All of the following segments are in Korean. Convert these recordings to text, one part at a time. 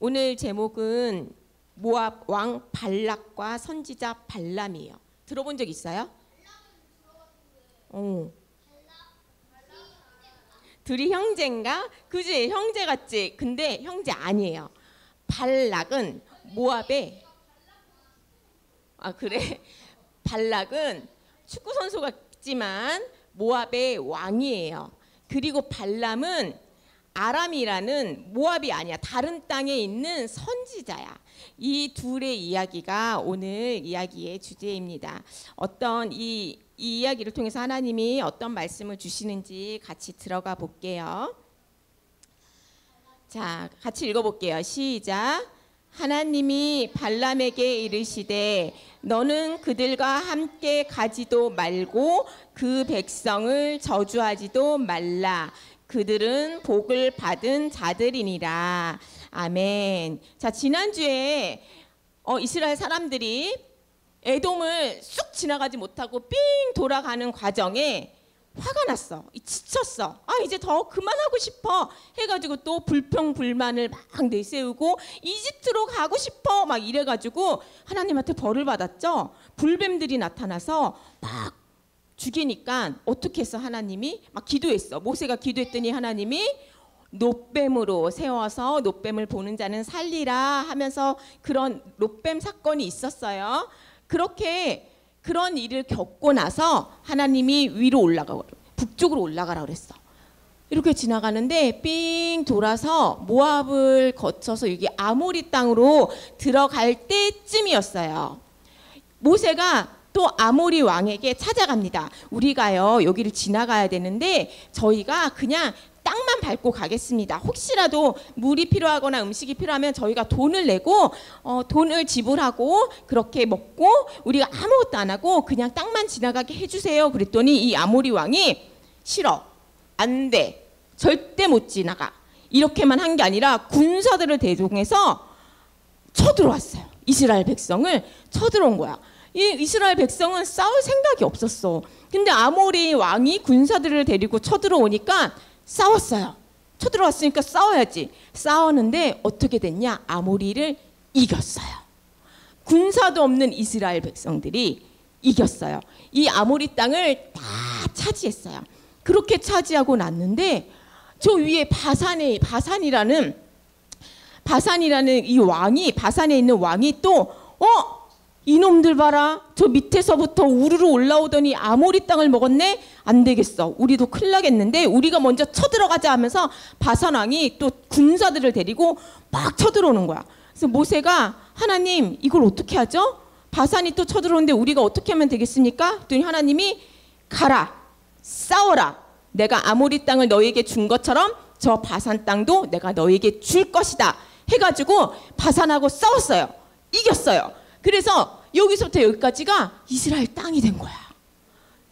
오늘 제목은 모압 왕 발락과 선지자 발람이에요. 들어본 적 있어요? 둘이 형제인가? 그지? 형제 같지? 근데 형제 아니에요. 발락은 모압의 그래? 발락은 축구 선수 같지만 모압의 왕이에요. 그리고 발람은 아람이라는 모압이 아니야. 다른 땅에 있는 선지자야. 이 둘의 이야기가 오늘 이야기의 주제입니다. 어떤 이 이야기를 통해서 하나님이 어떤 말씀을 주시는지 같이 들어가 볼게요. 자, 같이 읽어볼게요. 시작. 하나님이 발람에게 이르시되 너는 그들과 함께 가지도 말고 그 백성을 저주하지도 말라. 그들은 복을 받은 자들이니라. 아멘. 자, 지난주에 이스라엘 사람들이 에돔을 쑥 지나가지 못하고 삥 돌아가는 과정에 화가 났어. 지쳤어. 이제 더 그만하고 싶어 해가지고 또 불평불만을 막 내세우고 이집트로 가고 싶어 막 이래가지고 하나님한테 벌을 받았죠. 불뱀들이 나타나서 막 죽이니까 어떻게 했어? 하나님이 막 기도했어. 모세가 기도했더니 하나님이 놋뱀으로 세워서 놋뱀을 보는 자는 살리라 하면서 그런 놋뱀 사건이 있었어요. 그런 일을 겪고 나서 하나님이 위로 올라가고 북쪽으로 올라가라 그랬어. 이렇게 지나가는데 삥 돌아서 모압을 거쳐서 여기 아모리 땅으로 들어갈 때쯤이었어요. 모세가 또 아모리 왕에게 찾아갑니다. 우리가요 여기를 지나가야 되는데 저희가 그냥 땅만 밟고 가겠습니다. 혹시라도 물이 필요하거나 음식이 필요하면 저희가 돈을 내고 돈을 지불하고 그렇게 먹고 우리가 아무것도 안 하고 그냥 땅만 지나가게 해주세요. 그랬더니 이 아모리 왕이 싫어. 안 돼. 절대 못 지나가. 이렇게만 한 게 아니라 군사들을 대동해서 쳐들어왔어요. 이스라엘 백성을 쳐들어온 거야. 이 이스라엘 백성은 싸울 생각이 없었어. 근데 아모리 왕이 군사들을 데리고 쳐들어오니까 싸웠어요. 쳐들어왔으니까 싸워야지. 싸웠는데 어떻게 됐냐? 아모리를 이겼어요. 군사도 없는 이스라엘 백성들이 이겼어요. 이 아모리 땅을 다 차지했어요. 그렇게 차지하고 났는데 저 위에 바산이라는 이 왕이 바산에 있는 왕이 또 이놈들 봐라. 저 밑에서부터 우르르 올라오더니 아모리 땅을 먹었네. 안 되겠어. 우리도 큰일 나겠는데 우리가 먼저 쳐들어가자 하면서 바산 왕이 또 군사들을 데리고 막 쳐들어오는 거야. 그래서 모세가 하나님 이걸 어떻게 하죠? 바산이 또 쳐들어오는데 우리가 어떻게 하면 되겠습니까? 그랬더니 하나님이 가라. 싸워라. 내가 아모리 땅을 너희에게 준 것처럼 저 바산 땅도 내가 너희에게 줄 것이다. 해가지고 바산하고 싸웠어요. 이겼어요. 그래서 여기서부터 여기까지가 이스라엘 땅이 된 거야.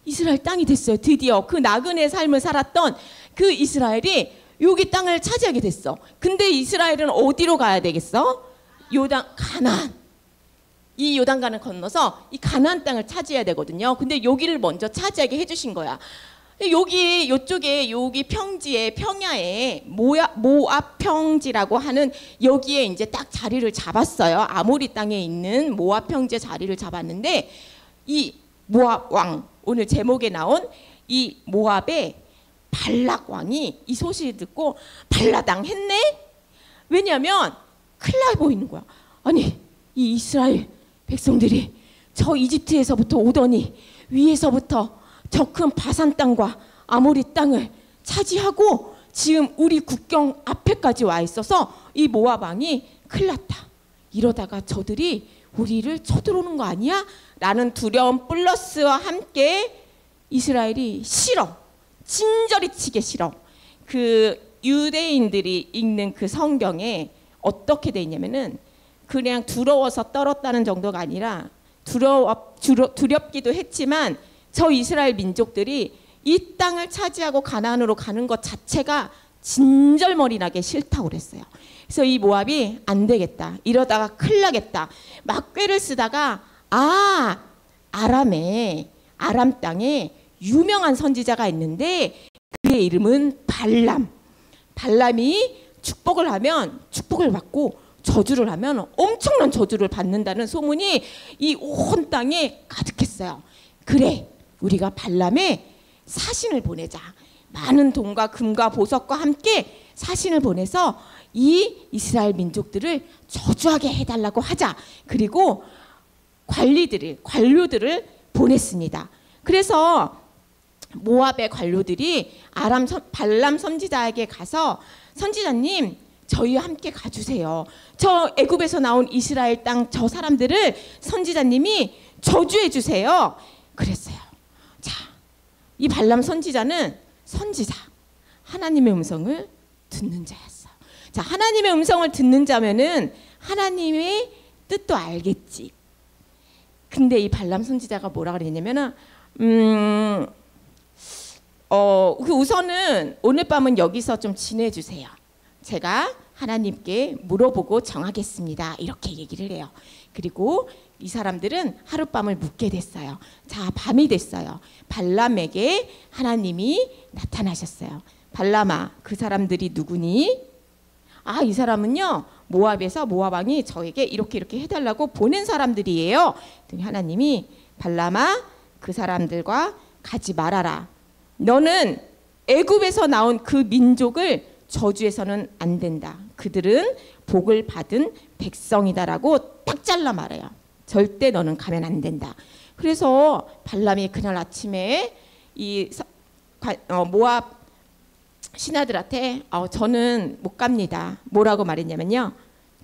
이스라엘 땅이 됐어요. 드디어 그 나그네 삶을 살았던 그 이스라엘이 여기 땅을 차지하게 됐어. 근데 이스라엘은 어디로 가야 되겠어? 가나안. 이 요단강을 건너서 이 가나안 땅을 차지해야 되거든요. 근데 여기를 먼저 차지하게 해주신 거야. 요쪽에 여기 평지에 평야에 모압 평지라고 하는 여기에 이제 딱 자리를 잡았어요. 아모리 땅에 있는 모압 평지에 자리를 잡았는데 이 모압 왕 오늘 제목에 나온 이 모압의 발락 왕이 이 소식을 듣고 발라당했네. 왜냐하면 큰일 나 보이는 거야. 아니 이 이스라엘 백성들이 저 이집트에서부터 오더니 위에서부터 저 큰 바산 땅과 아모리 땅을 차지하고 지금 우리 국경 앞에까지 와 있어서 이 모압 왕이 큰일 났다. 이러다가 저들이 우리를 쳐들어오는 거 아니야? 라는 두려움 플러스와 함께 이스라엘이 싫어. 진저리치게 싫어. 그 유대인들이 읽는 그 성경에 어떻게 돼 있냐면은 그냥 두려워서 떨었다는 정도가 아니라 두렵기도 했지만 저 이스라엘 민족들이 이 땅을 차지하고 가나안으로 가는 것 자체가 진절머리 나게 싫다고 그랬어요. 그래서 이 모압이 안 되겠다. 이러다가 큰일 나겠다. 막 꾀를 쓰다가 아람 땅에 유명한 선지자가 있는데 그의 이름은 발람. 발람이 축복을 하면 축복을 받고 저주를 하면 엄청난 저주를 받는다는 소문이 이 온 땅에 가득했어요. 그래, 우리가 발람의 사신을 보내자. 많은 돈과 금과 보석과 함께 사신을 보내서 이 이스라엘 민족들을 저주하게 해달라고 하자. 그리고 관료들을 보냈습니다. 그래서 모압의 관료들이 발람 선지자에게 가서 선지자님, 저희와 함께 가주세요. 저 애굽에서 나온 이스라엘 땅 저 사람들을 선지자님이 저주해 주세요. 그랬어요. 자, 이 발람 선지자는 선지자, 하나님의 음성을 듣는 자였어. 자, 하나님의 음성을 듣는 자면은 하나님의 뜻도 알겠지. 근데 이 발람 선지자가 뭐라 그랬냐면은 우선은 오늘 밤은 여기서 좀 지내주세요. 제가 하나님께 물어보고 정하겠습니다. 이렇게 얘기를 해요. 그리고 이 사람들은 하룻밤을 묵게 됐어요. 자, 밤이 됐어요. 발람에게 하나님이 나타나셨어요. 발람아, 그 사람들이 누구니? 아, 이 사람은요, 모압에서 모압 왕이 저에게 이렇게 해달라고 보낸 사람들이에요. 하나님이 발람아, 그 사람들과 가지 말아라. 너는 애굽에서 나온 그 민족을 저주해서는 안 된다. 그들은 복을 받은 백성이다라고 딱 잘라 말해요. 절대 너는 가면 안 된다. 그래서 발람이 그날 아침에 이 모압 신하들한테 저는 못 갑니다. 뭐라고 말했냐면요,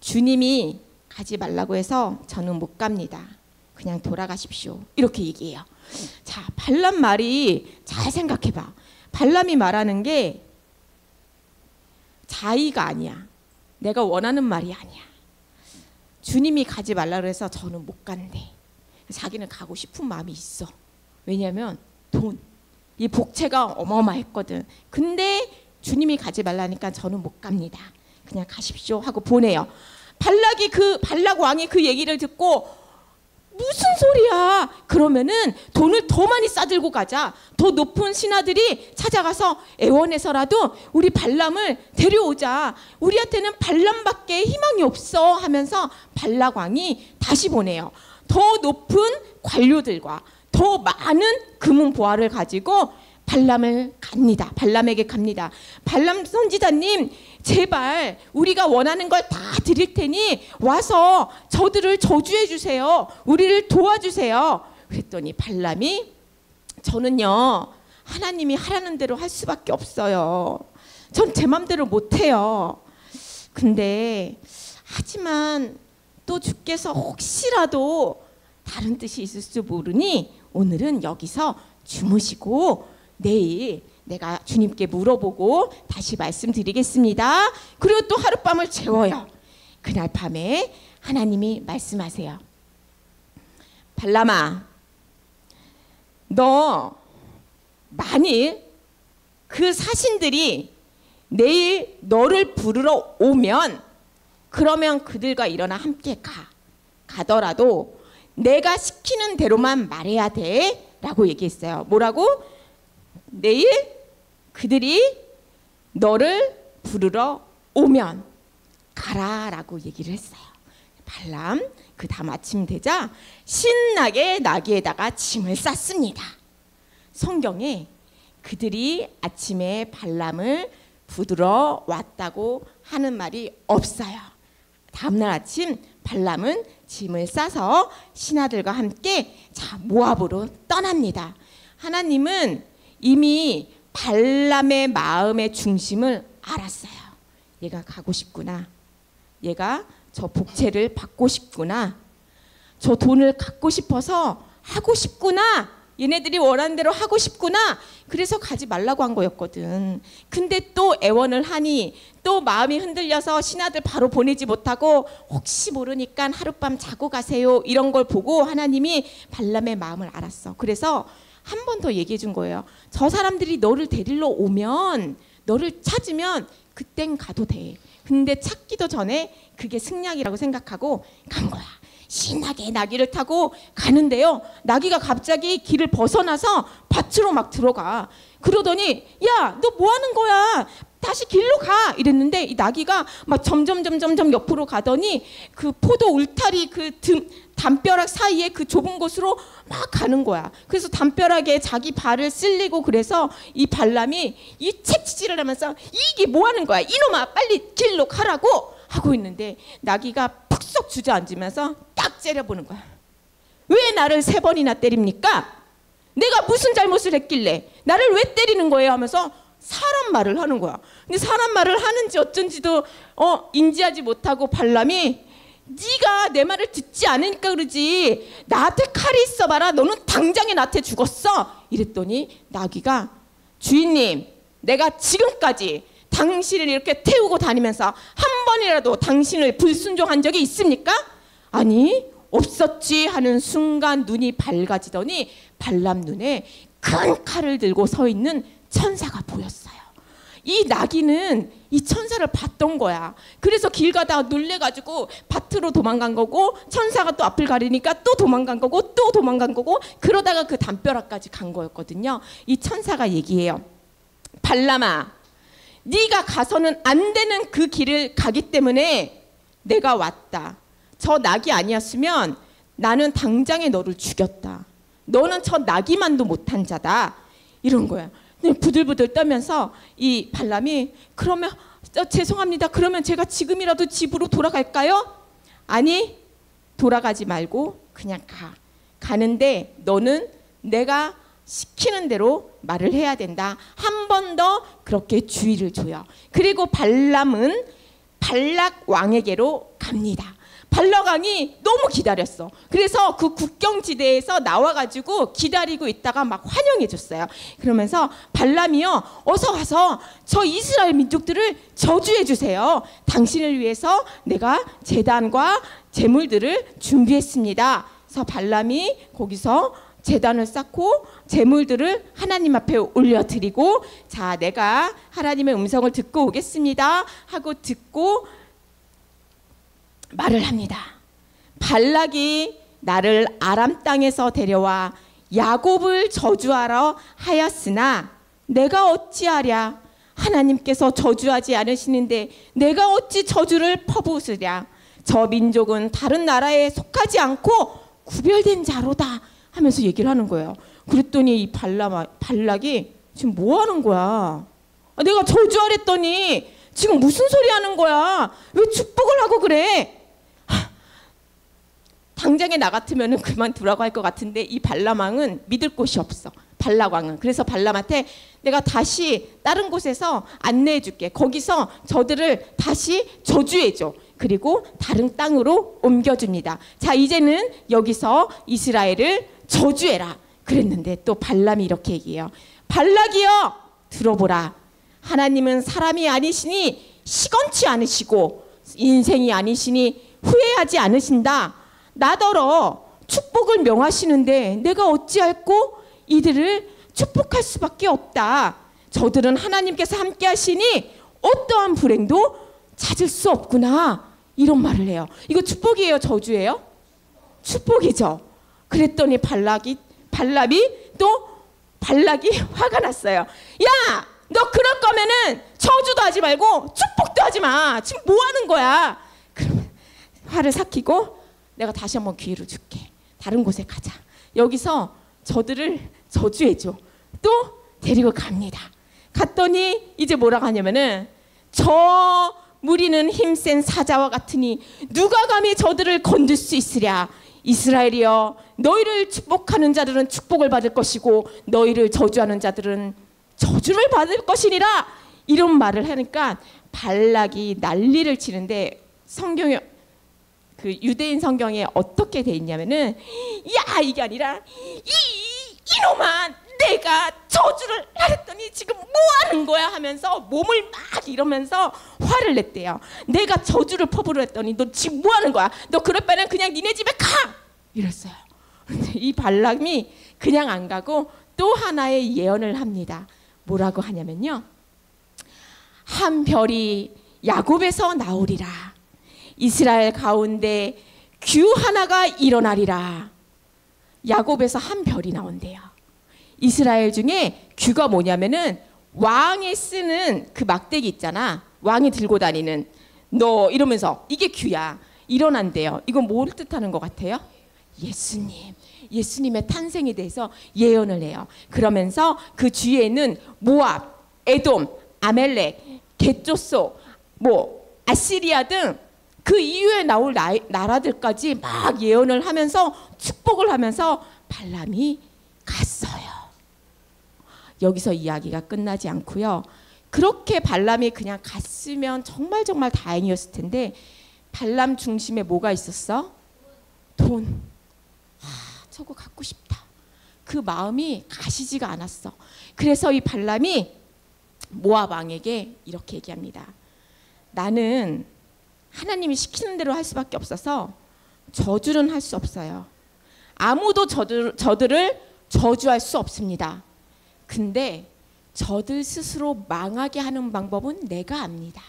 주님이 가지 말라고 해서 저는 못 갑니다. 그냥 돌아가십시오. 이렇게 얘기해요. 자, 발람 말이 잘 생각해봐. 발람이 말하는 게 자의가 아니야. 내가 원하는 말이 아니야. 주님이 가지 말라고 해서 저는 못 간대. 자기는 가고 싶은 마음이 있어. 왜냐하면 돈, 이 복채가 어마어마했거든. 근데 주님이 가지 말라니까 저는 못 갑니다. 그냥 가십시오 하고 보내요. 발락 왕이 그 얘기를 듣고 무슨 소리야? 그러면은 돈을 더 많이 싸들고 가자. 더 높은 신하들이 찾아가서 애원해서라도 우리 발람을 데려오자. 우리한테는 발람밖에 희망이 없어 하면서 발락 왕이 다시 보내요. 더 높은 관료들과 더 많은 금은 보화를 가지고 발람에게 갑니다. 발람 선지자님, 제발 우리가 원하는 걸 다 드릴 테니 와서 저들을 저주해 주세요. 우리를 도와주세요. 그랬더니 발람이 저는요, 하나님이 하라는 대로 할 수밖에 없어요. 전 제 맘대로 못해요. 근데 하지만 또 주께서 혹시라도 다른 뜻이 있을 수 모르니 오늘은 여기서 주무시고 내일 내가 주님께 물어보고 다시 말씀드리겠습니다. 그리고 또 하룻밤을 재워요. 그날 밤에 하나님이 말씀하세요. 발람아, 너 만일 그 사신들이 내일 너를 부르러 오면 그러면 그들과 일어나 함께 가더라도 내가 시키는 대로만 말해야 돼 라고 얘기했어요. 뭐라고? 내일 그들이 너를 부르러 오면 가라라고 얘기를 했어요. 발람 그 다음 아침 되자 신나게 나귀에다가 짐을 쌌습니다. 성경에 그들이 아침에 발람을 부르러 왔다고 하는 말이 없어요. 다음날 아침 발람은 짐을 싸서 신하들과 함께 모압으로 떠납니다. 하나님은 이미 발람의 마음의 중심을 알았어요. 얘가 가고 싶구나. 얘가 저 복채를 받고 싶구나. 저 돈을 갖고 싶어서 하고 싶구나. 얘네들이 원하는 대로 하고 싶구나. 그래서 가지 말라고 한 거였거든. 근데 또 애원을 하니 또 마음이 흔들려서 신하들 바로 보내지 못하고 혹시 모르니까 하룻밤 자고 가세요. 이런 걸 보고 하나님이 발람의 마음을 알았어. 그래서 한 번 더 얘기해 준 거예요. 저 사람들이 너를 데리러 오면, 너를 찾으면 그땐 가도 돼. 근데 찾기도 전에 그게 승낙이라고 생각하고 간 거야. 신나게 나귀를 타고 가는데요. 나귀가 갑자기 길을 벗어나서 밭으로 막 들어가. 그러더니 야, 너 뭐 하는 거야? 다시 길로 가 이랬는데 이 나귀가 막 점점 옆으로 가더니 그 포도 울타리 그 담벼락 사이에 그 좁은 곳으로 막 가는 거야. 그래서 담벼락에 자기 발을 쓸리고 그래서 이 발람이 이 채찍질을 하면서 이게 뭐 하는 거야? 이놈아 빨리 길로 가라고 하고 있는데 나귀가 푹썩 주저앉으면서 딱 째려보는 거야. 왜 나를 3번이나 때립니까? 내가 무슨 잘못을 했길래 나를 왜 때리는 거예요? 하면서 사람 말을 하는 거야. 근데 사람 말을 하는지 어쩐지도 인지하지 못하고 발람이 네가 내 말을 듣지 않으니까 그러지 나한테 칼이 있어봐라. 너는 당장에 나한테 죽었어. 이랬더니 나귀가 주인님, 내가 지금까지 당신을 이렇게 태우고 다니면서 한 번이라도 당신을 불순종한 적이 있습니까? 아니 없었지 하는 순간 눈이 밝아지더니 발람 눈에 큰 칼을 들고 서 있는 천사가 보였어요. 이 나귀는 이 천사를 봤던 거야. 그래서 길 가다가 놀래가지고 밭으로 도망간 거고 천사가 또 앞을 가리니까 또 도망간 거고 또 도망간 거고 그러다가 그 담벼락까지 간 거였거든요. 이 천사가 얘기해요. 발람아, 네가 가서는 안 되는 그 길을 가기 때문에 내가 왔다. 저 나귀 아니었으면 나는 당장에 너를 죽였다. 너는 저 나귀만도 못한 자다. 이런 거야. 부들부들 떨면서 이 발람이 그러면 죄송합니다. 그러면 제가 지금이라도 집으로 돌아갈까요? 아니 돌아가지 말고 그냥 가. 가는데 너는 내가 시키는 대로 말을 해야 된다. 한 번 더 그렇게 주의를 줘요. 그리고 발람은 발락 왕에게로 갑니다. 발락 왕이 너무 기다렸어. 그래서 그 국경지대에서 나와가지고 기다리고 있다가 막 환영해줬어요. 그러면서 발람이요, 어서 와서 저 이스라엘 민족들을 저주해주세요. 당신을 위해서 내가 제단과 제물들을 준비했습니다. 그래서 발람이 거기서 제단을 쌓고 제물들을 하나님 앞에 올려드리고, 자, 내가 하나님의 음성을 듣고 오겠습니다 하고 듣고 말을 합니다. 발락이 나를 아람 땅에서 데려와 야곱을 저주하러 하였으나 내가 어찌하랴? 하나님께서 저주하지 않으시는데 내가 어찌 저주를 퍼부으시랴? 저 민족은 다른 나라에 속하지 않고 구별된 자로다 하면서 얘기를 하는 거예요. 그랬더니 이 발락이 지금 뭐 하는 거야? 내가 저주하랬더니 지금 무슨 소리 하는 거야? 왜 축복을 하고 그래? 당장에 나 같으면 그만두라고 할 것 같은데 이 발람왕은 믿을 곳이 없어. 발락왕은. 그래서 발람한테 내가 다시 다른 곳에서 안내해 줄게. 거기서 저들을 다시 저주해 줘. 그리고 다른 땅으로 옮겨줍니다. 자, 이제는 여기서 이스라엘을 저주해라. 그랬는데 또 발람이 이렇게 얘기해요. 발락이여, 들어보라. 하나님은 사람이 아니시니 시건치 않으시고 인생이 아니시니 후회하지 않으신다. 나더러 축복을 명하시는데 내가 어찌할꼬? 이들을 축복할 수밖에 없다. 저들은 하나님께서 함께 하시니 어떠한 불행도 찾을 수 없구나. 이런 말을 해요. 이거 축복이에요, 저주예요? 축복이죠. 그랬더니 발락이 화가 났어요. 야, 너 그럴 거면은 저주도 하지 말고 축복도 하지 마. 지금 뭐 하는 거야? 그러면 화를 삭히고 내가 다시 한번 기회를 줄게. 다른 곳에 가자. 여기서 저들을 저주해줘. 또 데리고 갑니다. 갔더니 이제 뭐라고 하냐면은 저 무리는 힘센 사자와 같으니 누가 감히 저들을 건들 수 있으랴. 이스라엘이여, 너희를 축복하는 자들은 축복을 받을 것이고 너희를 저주하는 자들은 저주를 받을 것이니라. 이런 말을 하니까 발락이 난리를 치는데 성경에 그 유대인 성경에 어떻게 돼 있냐면은 야, 이게 아니라 이놈아, 내가 저주를 하랬더니 지금 뭐 하는 거야 하면서 몸을 막 이러면서 화를 냈대요. 내가 저주를 퍼부으려 했더니 너 지금 뭐 하는 거야? 너 그럴 바에는 그냥 니네 집에 가! 이랬어요. 근데 이 발람이 그냥 안 가고 또 하나의 예언을 합니다. 뭐라고 하냐면요, 한 별이 야곱에서 나오리라. 이스라엘 가운데 규 하나가 일어나리라. 야곱에서 한 별이 나온대요. 이스라엘 중에 규가 뭐냐면은 왕이 쓰는 그 막대기 있잖아. 왕이 들고 다니는 너 이러면서 이게 규야. 일어난대요. 이건 뭘 뜻하는 것 같아요? 예수님. 예수님의 탄생에 대해서 예언을 해요. 그러면서 그 뒤에는 모압, 에돔, 아멜렉, 게쪼소, 아시리아 등 그 이후에 나올 나라들까지 막 예언을 하면서 축복을 하면서 발람이 갔어요. 여기서 이야기가 끝나지 않고요. 그렇게 발람이 그냥 갔으면 정말 다행이었을 텐데 발람 중심에 뭐가 있었어? 돈. 저거 갖고 싶다. 그 마음이 가시지가 않았어. 그래서 이 발람이 모압 왕에게 이렇게 얘기합니다. 나는 하나님이 시키는 대로 할 수밖에 없어서 저주는 할 수 없어요. 아무도 저들을 저주할 수 없습니다. 근데 저들 스스로 망하게 하는 방법은 내가 압니다.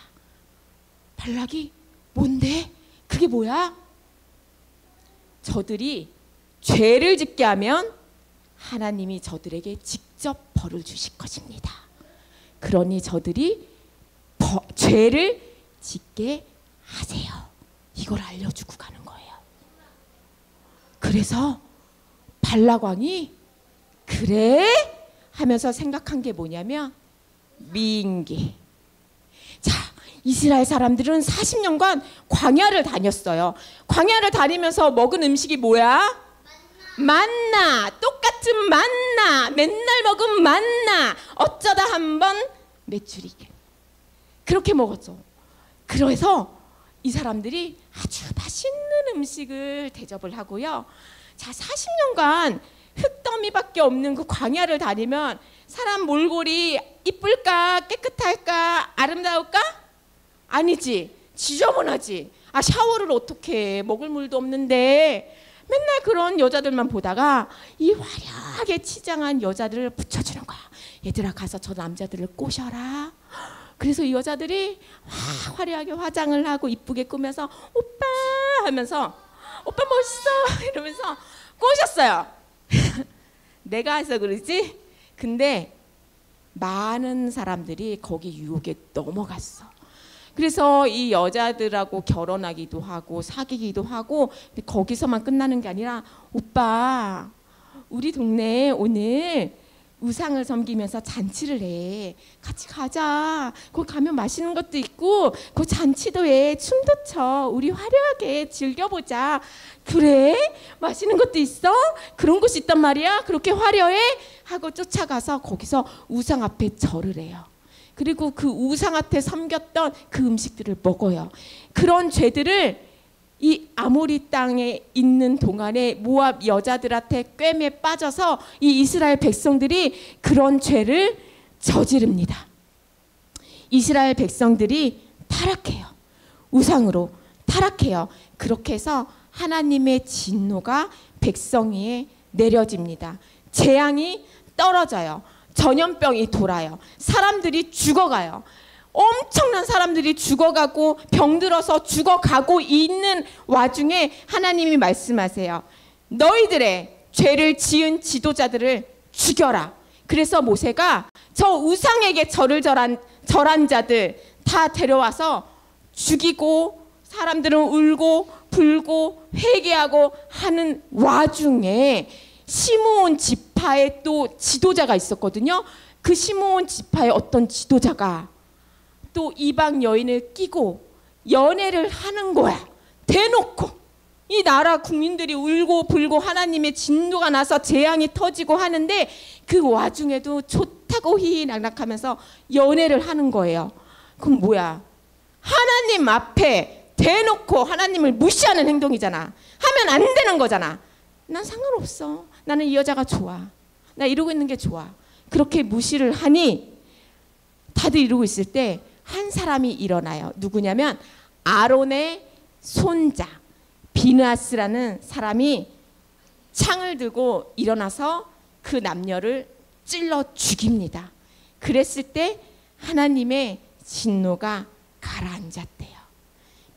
발락이 뭔데? 그게 뭐야? 저들이 죄를 짓게 하면 하나님이 저들에게 직접 벌을 주실 것입니다. 그러니 저들이 죄를 짓게 하세요. 이걸 알려주고 가는 거예요. 그래서 발락 왕이 그래? 하면서 생각한 게 뭐냐면 민기. 자, 이스라엘 사람들은 40년간 광야를 다녔어요. 광야를 다니면서 먹은 음식이 뭐야? 만나. 똑같은 만나. 맨날 먹은 만나. 어쩌다 한번 메추리게. 그렇게 먹었죠. 그래서 이 사람들이 아주 맛있는 음식을 대접을 하고요. 자, 40년간 흙더미밖에 없는 그 광야를 다니면 사람 몰골이 이쁠까? 깨끗할까? 아름다울까? 아니지. 지저분하지. 샤워를 어떻게 해? 먹을 물도 없는데 맨날 그런 여자들만 보다가 이 화려하게 치장한 여자들을 붙여주는 거야. 얘들아, 가서 저 남자들을 꼬셔라. 그래서 이 여자들이 화려하게 화장을 하고 이쁘게 꾸며서 오빠 하면서 오빠 멋있어 이러면서 꼬셨어요. 내가 해서 그러지? 근데 많은 사람들이 거기 유혹에 넘어갔어. 그래서 이 여자들하고 결혼하기도 하고 사귀기도 하고, 근데 거기서만 끝나는 게 아니라 오빠 우리 동네에 오늘 우상을 섬기면서 잔치를 해. 같이 가자. 거기 가면 맛있는 것도 있고 그 잔치도 해. 춤도 춰. 우리 화려하게 즐겨보자. 그래? 맛있는 것도 있어? 그런 곳이 있단 말이야? 그렇게 화려해? 하고 쫓아가서 거기서 우상 앞에 절을 해요. 그리고 그 우상 앞에 섬겼던 그 음식들을 먹어요. 그런 죄들을 이 아모리 땅에 있는 동안에 모압 여자들한테 꿰매 빠져서 이 이스라엘 백성들이 그런 죄를 저지릅니다. 이스라엘 백성들이 타락해요. 우상으로 타락해요. 그렇게 해서 하나님의 진노가 백성 위에 내려집니다. 재앙이 떨어져요. 전염병이 돌아요. 사람들이 죽어가요. 엄청난 사람들이 죽어가고 병들어서 죽어가고 있는 와중에 하나님이 말씀하세요. 너희들의 죄를 지은 지도자들을 죽여라. 그래서 모세가 저 우상에게 절한 자들 다 데려와서 죽이고, 사람들은 울고 불고 회개하고 하는 와중에 시므온 지파의 또 지도자가 있었거든요. 그 시므온 지파의 어떤 지도자가 또 이방 여인을 끼고 연애를 하는 거야. 대놓고. 이 나라 국민들이 울고 불고 하나님의 진노가 나서 재앙이 터지고 하는데 그 와중에도 좋다고 희희낙낙하면서 연애를 하는 거예요. 그럼 뭐야? 하나님 앞에 대놓고 하나님을 무시하는 행동이잖아. 하면 안 되는 거잖아. 난 상관없어. 나는 이 여자가 좋아. 나 이러고 있는 게 좋아. 그렇게 무시를 하니 다들 이러고 있을 때 한 사람이 일어나요. 누구냐면 아론의 손자 비느하스라는 사람이 창을 들고 일어나서 그 남녀를 찔러 죽입니다. 그랬을 때 하나님의 진노가 가라앉았대요.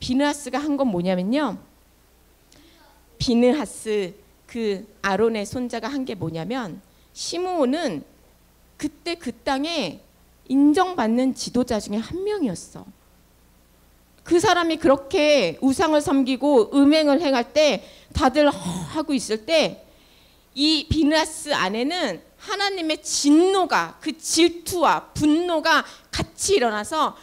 비느하스가 한 건 뭐냐면요, 비느하스 그 아론의 손자가 한 게 뭐냐면, 시므온은 그때 그 땅에 인정받는 지도자 중에 한 명이었어. 그 사람이 그렇게 우상을 섬기고 음행을 행할 때 다들 하고 있을 때 이 비느하스 안에는 하나님의 진노가, 그 질투와 분노가 같이 일어나서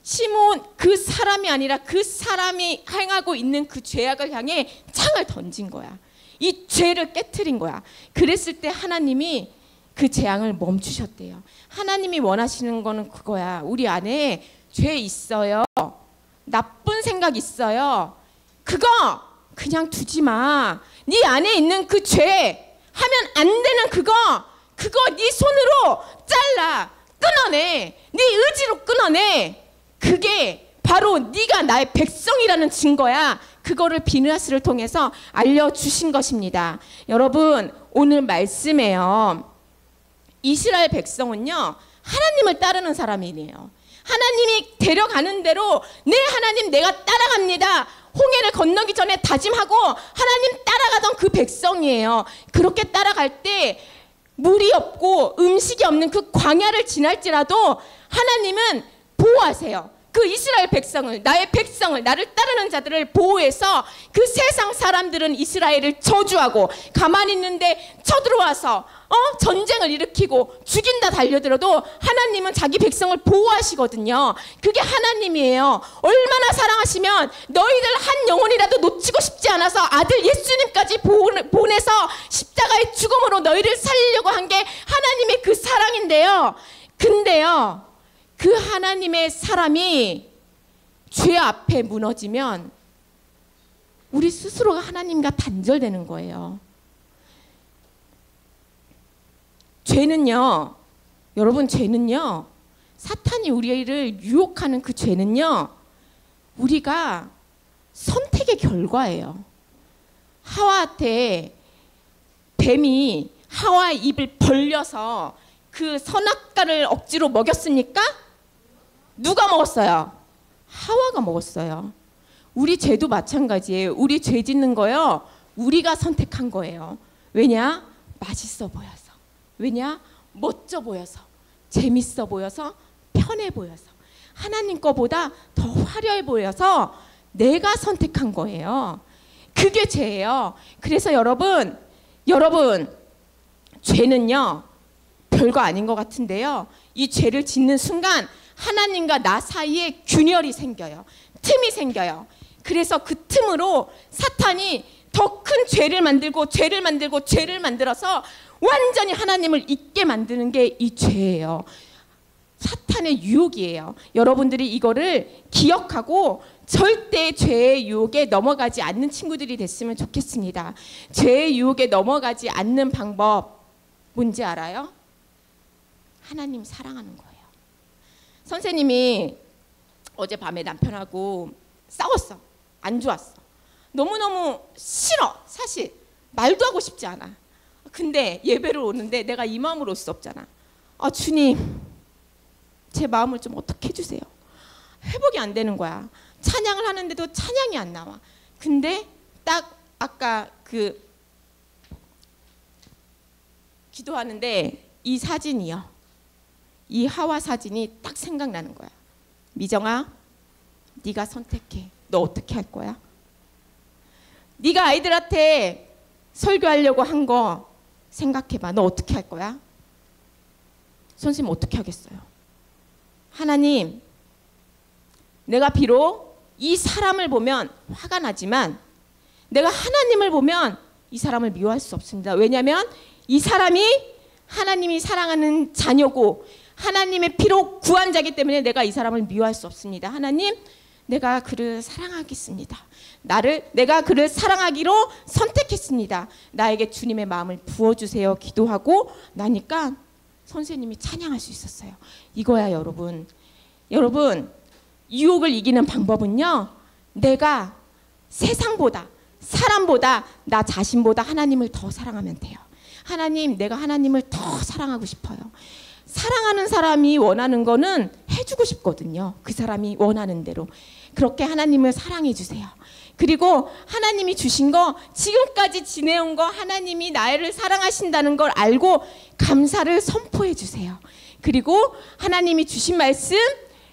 시므온 그 사람이 아니라 그 사람이 행하고 있는 그 죄악을 향해 창을 던진 거야. 이 죄를 깨트린 거야. 그랬을 때 하나님이 그 재앙을 멈추셨대요. 하나님이 원하시는 거는 그거야. 우리 안에 죄 있어요. 나쁜 생각 있어요. 그거 그냥 두지 마. 네 안에 있는 그 죄, 하면 안 되는 그거 네 손으로 잘라, 끊어내. 네 의지로 끊어내. 그게 바로 네가 나의 백성이라는 증거야. 그거를 비느하스를 통해서 알려주신 것입니다. 여러분, 오늘 말씀에요, 이스라엘 백성은요 하나님을 따르는 사람이네요. 하나님이 데려가는 대로 네 하나님 내가 따라갑니다. 홍해를 건너기 전에 다짐하고 하나님 따라가던 그 백성이에요. 그렇게 따라갈 때 물이 없고 음식이 없는 그 광야를 지날지라도 하나님은 보호하세요. 그 이스라엘 백성을, 나의 백성을, 나를 따르는 자들을 보호해서 그 세상 사람들은 이스라엘을 저주하고 가만히 있는데 쳐들어와서 전쟁을 일으키고 죽인다 달려들어도 하나님은 자기 백성을 보호하시거든요. 그게 하나님이에요. 얼마나 사랑하시면 너희들 한 영혼이라도 놓치고 싶지 않아서 아들 예수님까지 보내서 십자가의 죽음으로 너희를 살리려고 한 게 하나님의 그 사랑인데요. 근데요, 그 하나님의 사람이 죄 앞에 무너지면 우리 스스로가 하나님과 단절되는 거예요. 죄는요, 여러분, 죄는요, 사탄이 우리를 유혹하는 그 죄는요, 우리가 선택의 결과예요. 하와한테 뱀이 하와의 입을 벌려서 그 선악과를 억지로 먹였습니까? 누가 먹었어요? 하와가 먹었어요. 우리 죄도 마찬가지예요. 우리 죄 짓는 거요, 우리가 선택한 거예요. 왜냐? 맛있어 보여서. 왜냐? 멋져 보여서. 재밌어 보여서. 편해 보여서. 하나님 거보다 더 화려해 보여서 내가 선택한 거예요. 그게 죄예요. 그래서 여러분, 죄는요 별거 아닌 것 같은데요, 이 죄를 짓는 순간 하나님과 나 사이에 균열이 생겨요. 틈이 생겨요. 그래서 그 틈으로 사탄이 더 큰 죄를 만들고 죄를 만들고 죄를 만들어서 완전히 하나님을 잊게 만드는 게 이 죄예요. 사탄의 유혹이에요. 여러분들이 이거를 기억하고 절대 죄의 유혹에 넘어가지 않는 친구들이 됐으면 좋겠습니다. 죄의 유혹에 넘어가지 않는 방법 뭔지 알아요? 하나님 사랑하는 거예요. 선생님이 어젯밤에 남편하고 싸웠어. 안 좋았어. 너무너무 싫어. 사실 말도 하고 싶지 않아. 근데 예배를 오는데 내가 이 마음으로 올 수 없잖아. 주님, 제 마음을 좀 어떻게 해주세요. 회복이 안 되는 거야. 찬양을 하는데도 찬양이 안 나와. 근데 딱 아까 그 기도하는데 이 사진이요, 이 하와 사진이 딱 생각나는 거야. 미정아, 네가 선택해. 너 어떻게 할 거야? 네가 아이들한테 설교하려고 한 거 생각해봐. 너 어떻게 할 거야? 선생님 어떻게 하겠어요? 하나님, 내가 비록 이 사람을 보면 화가 나지만 내가 하나님을 보면 이 사람을 미워할 수 없습니다. 왜냐하면 이 사람이 하나님이 사랑하는 자녀고 하나님의 피로 구한 자이기 때문에 내가 이 사람을 미워할 수 없습니다. 하나님, 내가 그를 사랑하겠습니다. 내가 그를 사랑하기로 선택했습니다. 나에게 주님의 마음을 부어주세요. 기도하고 나니까 선생님이 찬양할 수 있었어요. 이거야 여러분. 여러분, 유혹을 이기는 방법은요, 내가 세상보다, 사람보다, 나 자신보다 하나님을 더 사랑하면 돼요. 하나님, 내가 하나님을 더 사랑하고 싶어요. 사랑하는 사람이 원하는 거는 해주고 싶거든요. 그 사람이 원하는 대로. 그렇게 하나님을 사랑해 주세요. 그리고 하나님이 주신 거, 지금까지 지내온 거 하나님이 나를 사랑하신다는 걸 알고 감사를 선포해 주세요. 그리고 하나님이 주신 말씀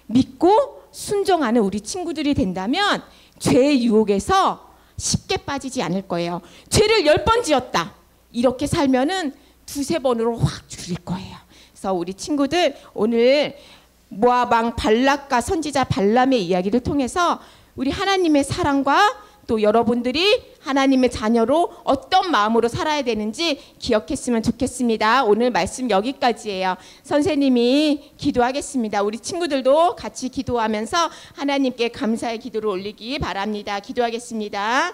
믿고 순종하는 우리 친구들이 된다면 죄의 유혹에서 쉽게 빠지지 않을 거예요. 죄를 10번 지었다. 이렇게 살면은 2-3번으로 확 줄일 거예요. 그래서 우리 친구들 오늘 모압 왕 발락과 선지자 발람의 이야기를 통해서 우리 하나님의 사랑과 또 여러분들이 하나님의 자녀로 어떤 마음으로 살아야 되는지 기억했으면 좋겠습니다. 오늘 말씀 여기까지예요. 선생님이 기도하겠습니다. 우리 친구들도 같이 기도하면서 하나님께 감사의 기도를 올리기 바랍니다. 기도하겠습니다.